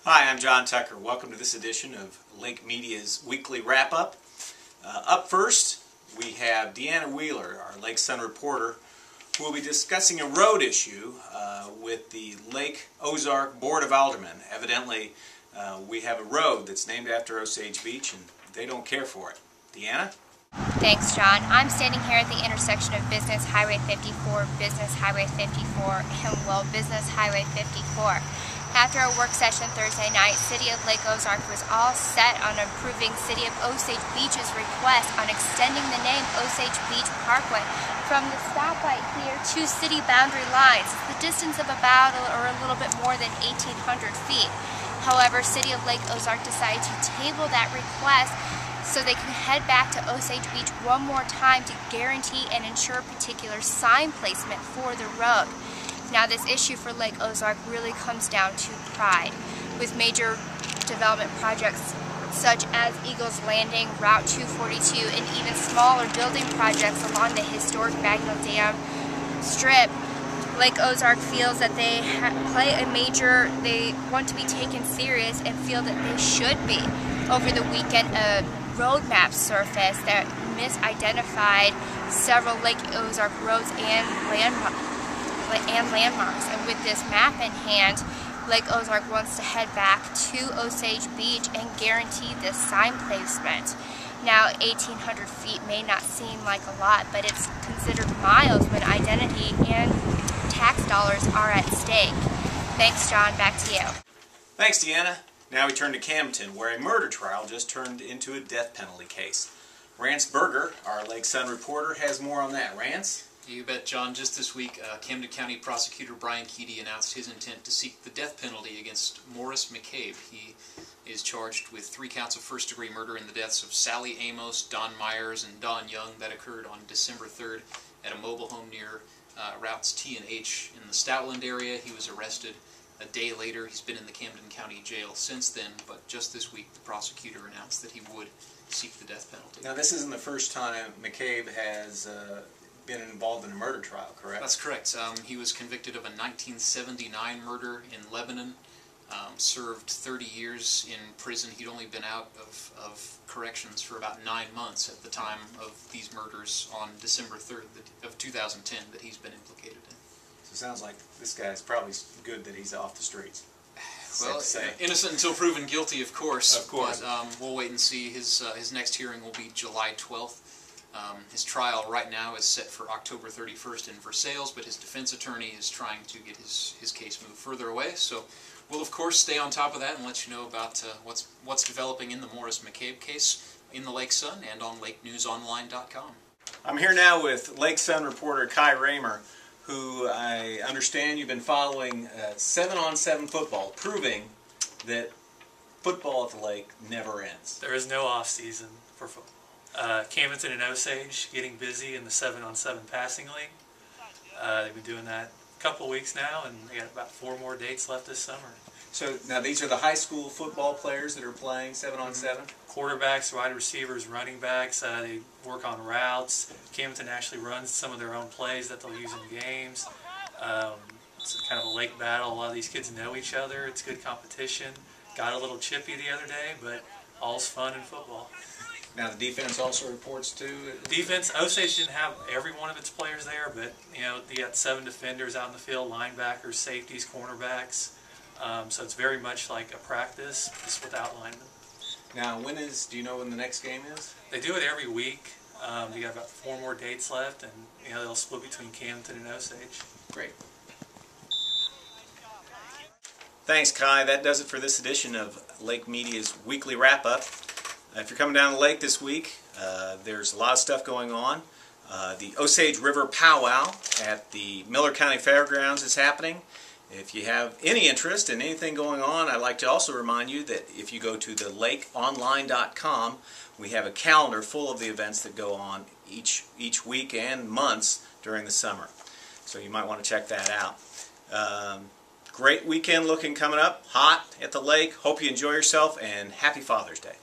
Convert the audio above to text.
Hi, I'm John Tucker. Welcome to this edition of Lake Media's weekly wrap-up. Up first, we have Deanna Wheeler, our Lake Sun reporter, who will be discussing a road issue with the Lake Ozark Board of Aldermen. Evidently, we have a road that's named after Osage Beach, and they don't care for it. Deanna? Thanks, John. I'm standing here at the intersection of Business Highway 54, Business Highway 54, and Business Highway 54. After a work session Thursday night, City of Lake Ozark was all set on approving City of Osage Beach's request on extending the name Osage Beach Parkway from the stoplight here to city boundary lines. It's the distance of about or a little bit more than 1,800 feet. However, City of Lake Ozark decided to table that request so they can head back to Osage Beach one more time to guarantee and ensure particular sign placement for the road. Now, this issue for Lake Ozark really comes down to pride, with major development projects such as Eagles Landing, Route 242, and even smaller building projects along the historic Bagnell Dam Strip. Lake Ozark feels that they they want to be taken serious and feel that they should be. Over the weekend, a road map surfaced that misidentified several Lake Ozark roads and landmarks. And with this map in hand, Lake Ozark wants to head back to Osage Beach and guarantee this sign placement. Now, 1,800 feet may not seem like a lot, but it's considered miles when identity and tax dollars are at stake. Thanks, John. Back to you. Thanks, Deanna. Now we turn to Camdenton, where a murder trial just turned into a death penalty case. Rance Burger, our Lake Sun reporter, has more on that. Rance? You bet, John. Just this week, Camden County Prosecutor Brian Keedy announced his intent to seek the death penalty against Morris McCabe. He is charged with 3 counts of first-degree murder in the deaths of Sally Amos, Don Myers, and Don Young that occurred on December 3rd at a mobile home near routes T and H in the Stoutland area. He was arrested a day later. He's been in the Camden County Jail since then, but just this week the prosecutor announced that he would seek the death penalty. Now, this isn't the first time McCabe has been involved in a murder trial, correct? That's correct. He was convicted of a 1979 murder in Lebanon, served 30 years in prison. He'd only been out of corrections for about 9 months at the time of these murders on December 3rd of 2010 that he's been implicated in. So it sounds like this guy's probably good that he's off the streets. Well, innocent until proven guilty, of course. Of course. But we'll wait and see. His next hearing will be July 12th. His trial right now is set for October 31st in Versailles, but his defense attorney is trying to get his case moved further away. So we'll, of course, stay on top of that and let you know about what's developing in the Morris McCabe case in the Lake Sun and on lakenewsonline.com. I'm here now with Lake Sun reporter Kai Raymer, who I understand you've been following 7-on-7 football, proving that football at the lake never ends. There is no off-season for football. Camdenton and Osage getting busy in the 7-on-7 passing league. They've been doing that a couple of weeks now, and they got about 4 more dates left this summer. So now these are the high school football players that are playing 7-on-7? Quarterbacks, wide receivers, running backs, they work on routes. Camdenton actually runs some of their own plays that they'll use in games. It's kind of a lake battle. A lot of these kids know each other. It's good competition. Got a little chippy the other day, but all's fun in football. Now the defense also reports too? Defense, Osage didn't have every one of its players there, but you know, you got 7 defenders out in the field, linebackers, safeties, cornerbacks. So it's very much like a practice, just without linemen. Now, do you know when the next game is? They do it every week. They got about 4 more dates left, and you know, they'll split between Camdenton and Osage. Great. Thanks, Kai. That does it for this edition of Lake Media's weekly wrap-up. If you're coming down the lake this week, there's a lot of stuff going on. The Osage River Powwow at the Miller County Fairgrounds is happening. If you have any interest in anything going on, I'd like to also remind you that if you go to the lakeonline.com, we have a calendar full of the events that go on each week and months during the summer. So you might want to check that out. Great weekend looking coming up, hot at the lake. Hope you enjoy yourself, and happy Father's Day.